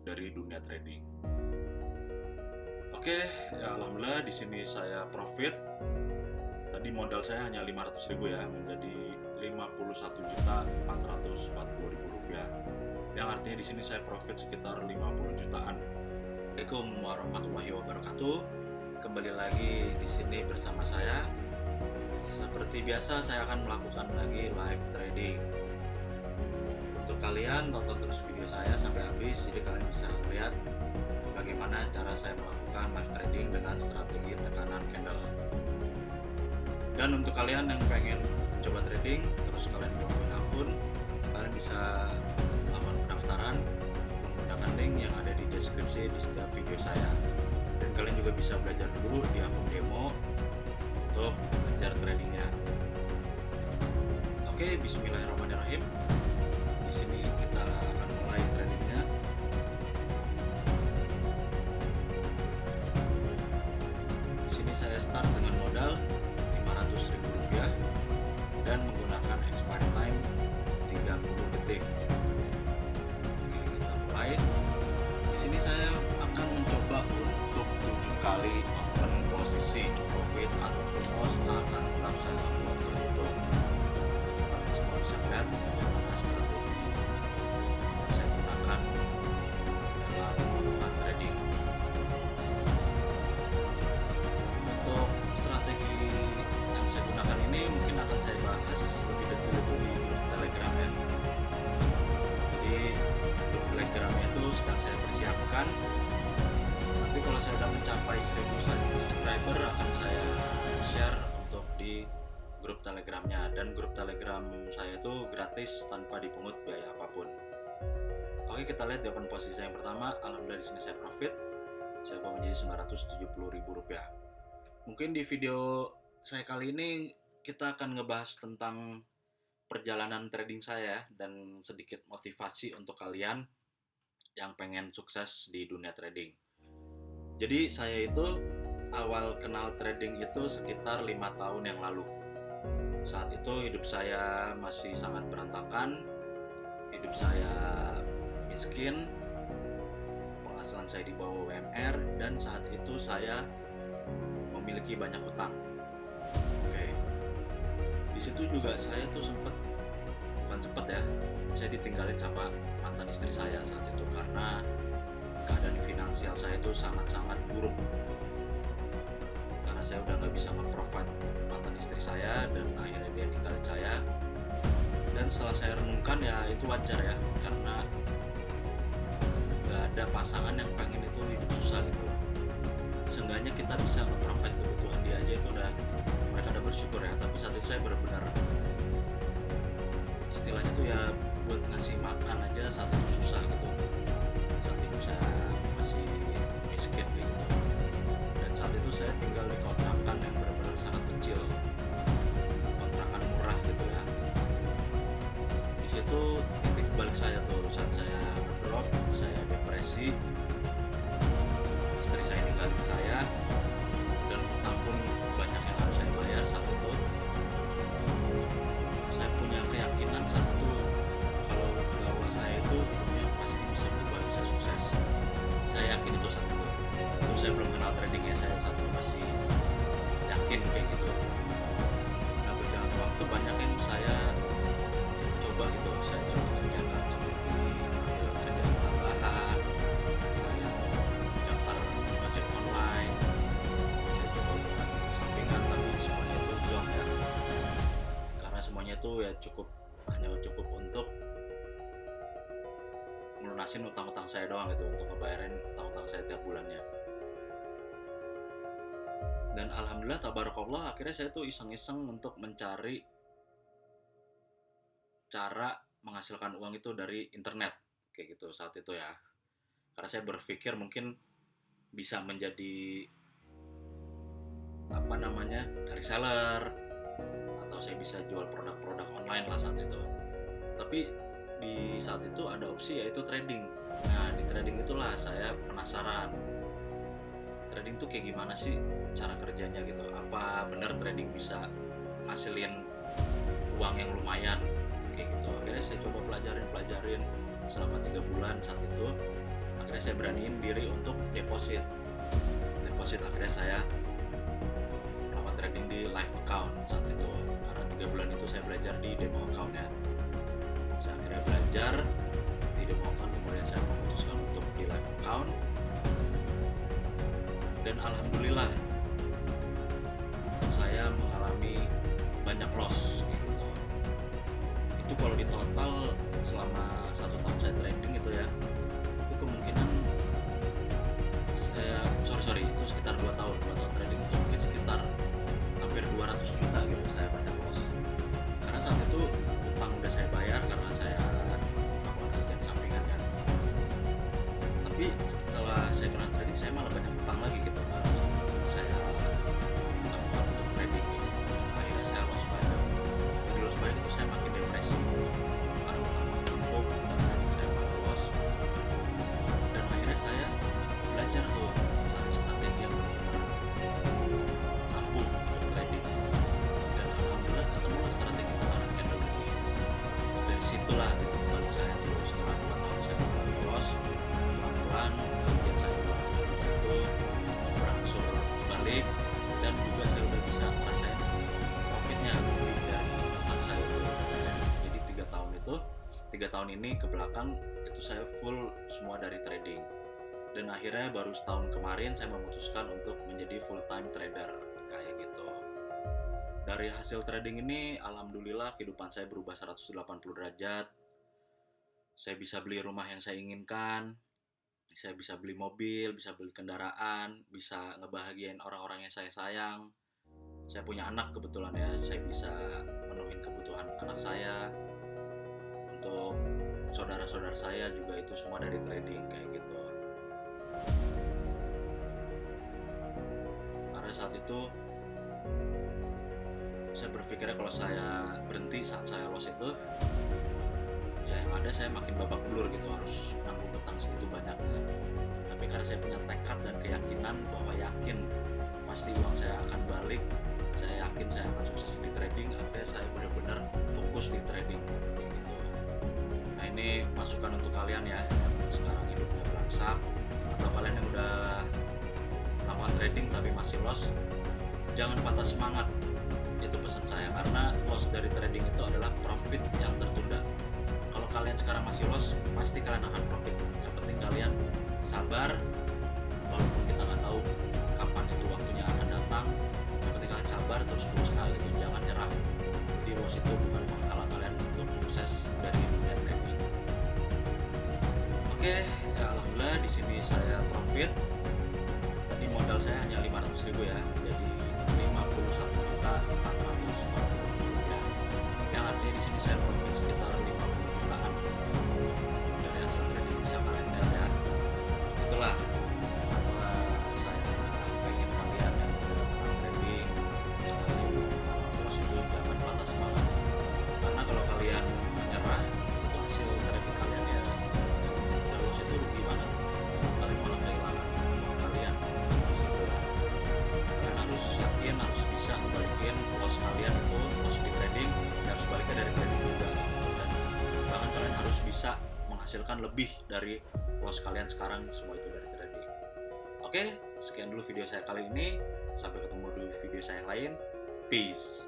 dari dunia trading. Oke, ya alhamdulillah di sini saya profit. Tadi modal saya hanya 500.000 ya, menjadi 51.440.000 rupiah. Yang artinya di sini saya profit sekitar 50 jutaan. Assalamualaikum warahmatullahi wabarakatuh. Kembali lagi di sini bersama saya. Seperti biasa saya akan melakukan lagi live trading. Untuk kalian tonton terus video saya sampai habis, jadi kalian bisa melihat bagaimana cara saya melakukan live trading dengan strategi tekanan candle. Dan untuk kalian yang pengen coba trading terus kalian belum punya akun, kalian bisa lakukan pendaftaran menggunakan link yang ada di deskripsi di setiap video saya. Dan kalian juga bisa belajar dulu di akun demo untuk belajar tradingnya. Oke, bismillahirrahmanirrahim. Di sini kita akan mulai tradingnya. Di sini saya start dengan modal 500.000 rupiah dan menggunakan expiry time 30 detik. Oke, kita mulai. Di sini saya akan mencoba untuk 7 kali open posisi profit ataupun loss akan tetap saya buat tertutup. Kalian semua bisa lihat bagaimana strategi yang saya gunakan dalam melakukan trading. Untuk strategi yang saya gunakan ini mungkin akan saya bahas lebih detail itu di grup Telegram ya. Jadi grup Telegramnya itu sedang saya persiapkan. Nanti kalau saya sudah mencapai 1000 subscriber akan saya share untuk di grup Telegramnya, dan grup Telegram saya itu gratis tanpa dipungut biaya apapun. Oke, kita lihat di open posisi yang pertama. Alhamdulillah di sini saya profit. Saya bawa menjadi 970.000 rupiah. Mungkin di video saya kali ini kita akan ngebahas tentang perjalanan trading saya dan sedikit motivasi untuk kalian yang pengen sukses di dunia trading. Jadi saya itu awal kenal trading itu sekitar 5 tahun yang lalu. Saat itu hidup saya masih sangat berantakan, hidup saya miskin, penghasilan saya di bawah UMR, dan saat itu saya memiliki banyak utang. Oke, di situ juga saya tuh bukan ya, saya ditinggalin sama mantan istri saya saat itu karena keadaan finansial saya itu sangat-sangat buruk. Karena saya udah nggak bisa nge-provide mantan istri saya dan akhirnya dia ninggalin saya. Dan setelah saya renungkan ya itu wajar ya, karena nggak ada pasangan yang pengen itu hidup susah gitu. Seenggaknya kita bisa nge-provide kebutuhan dia aja itu udah, mereka udah bersyukur ya. Tapi saat itu saya benar-benar istilahnya tuh ya buat ngasih makan aja saat itu susah gitu. Saat itu saya masih miskin gitu. Dan saat itu saya tinggal di kontrakan yang benar-benar sangat kecil, kontrakan murah gitu ya. Di situ titik balik saya tuh saat saya drop, saya depresi, istri saya ninggalin saya, dan utang pun banyak yang harus saya bayar. Saat itu saya punya keyakinan saat itu kalau bahwa saya itu hidupnya pasti bisa berubah, bisa sukses. Saya yakin itu saat itu. Itu saya belum kenal trading ya, saya saat itu masih yakin kayak gitu. Nah, berjalan waktu banyak yang saya coba gitu, saya coba kerjakan seperti ambil kerjaan tambahan, saya daftar ojek online, saya coba buka sampingan, tapi semuanya itu zonk ya, karena semuanya itu ya hanya cukup untuk melunasin utang-utang saya doang gitu, untuk ngebayarin utang-utang saya tiap bulannya. Dan alhamdulillah tabarakallah akhirnya saya tuh iseng-iseng untuk mencari cara menghasilkan uang itu dari internet kayak gitu saat itu ya. Karena saya berpikir mungkin bisa menjadi reseller, atau saya bisa jual produk-produk online lah saat itu. Tapi di saat itu ada opsi yaitu trading. Nah, di trading itulah saya penasaran, trading tuh kayak gimana sih cara kerjanya gitu, apa benar trading bisa ngasilin uang yang lumayan kayak gitu. Akhirnya saya coba pelajarin selama 3 bulan saat itu. Akhirnya saya beraniin diri untuk deposit. Akhirnya saya melakukan trading di live account saat itu, karena 3 bulan itu saya belajar di demo account ya. Saya akhirnya belajar di demo account, kemudian saya memutuskan untuk di live account, dan alhamdulillah saya mengalami banyak loss gitu. Itu kalau di total selama 1 tahun saya trading itu ya, itu kemungkinan saya itu sekitar 2 tahun trading itu mungkin sekitar hampir 200 juta gitu saya banyak loss. Karena saat itu utang udah saya bayar karena saya melakukan kerjaan sampingan kan. Tapi setelah saya kena trading saya malah banyak utang lagi gitu karena saya lakukan untuk trading gitu. Akhirnya saya loss banyak. Dari loss banyak itu saya makin depresi karena utang menumpuk dan trading saya malah loss. Dan akhirnya saya belajar tuh cari strategi yang benar-benar ampuh untuk trading, dan alhamdulillah ketemu strategi tekanan candle ini. Dari situlah titik balik saya tuh, setelah 2 tahun saya mengalami loss, pelan-pelan kemudian saya itu berangsur balik, dan juga saya udah bisa ngerasain profitnya lebih dari teman saya. Jadi 3 tahun ini ke belakang itu saya full semua dari trading. Dan akhirnya baru setahun kemarin saya memutuskan untuk menjadi full time trader kayak gitu. Dari hasil trading ini alhamdulillah kehidupan saya berubah 180 derajat. Saya bisa beli rumah yang saya inginkan, saya bisa beli mobil, bisa beli kendaraan, bisa ngebahagiain orang-orang yang saya sayang. Saya punya anak kebetulan ya, saya bisa menuhin kebutuhan anak saya. Untuk saudara-saudara saya juga itu semua dari trading kayak gitu. Karena saat itu saya berpikirnya kalau saya berhenti saat saya loss itu, ya yang ada saya makin babak belur gitu, harus nanggung utang segitu banyaknya. Tapi karena saya punya tekad dan keyakinan bahwa yakin pasti uang saya akan balik, saya yakin saya akan sukses di trading, akhirnya saya benar-benar fokus di trading gitu. Nah ini masukan untuk kalian ya, sekarang hidupnya belangsak, atau kalian yang udah melakukan trading tapi masih loss, jangan patah semangat. Itu pesan saya, karena loss dari trading itu adalah profit yang tertunda. Kalau kalian sekarang masih loss, pasti kalian akan profit. Yang penting kalian sabar, walaupun kita nggak tahu kapan itu waktunya akan datang. Yang penting kalian sabar, terus berusaha gitu, jangan nyerah. Jadi loss itu bukan menghalang kalian untuk sukses dari dunia trading. Oke, ya alhamdulillah di sini saya profit. Tadi modal saya hanya 500.000 ya, jadi 51.440.000 rupiah. Yang artinya di sini saya profit sekitar 50 jutaan dari hasil trading, bisa kalian lihat ya. Itulah kenapa saya pengen kalian yang udah melakukan trading, yang masih loss itu jangan patah semangat. Karena kalau kalian menyerah, itu hasil trading kalian ya loss itu rugi banget. Kalian malah kehilangan uang kalian di situ ya. Kalian harus yakin, harus bisa balikin loss kalian itu, loss di trading, dan harus baliknya dari trading juga. Dan bahkan kalian harus bisa menghasilkan lebih dari loss kalian sekarang, semua itu dari trading. Oke, sekian dulu video saya kali ini. Sampai ketemu di video saya yang lain. Peace.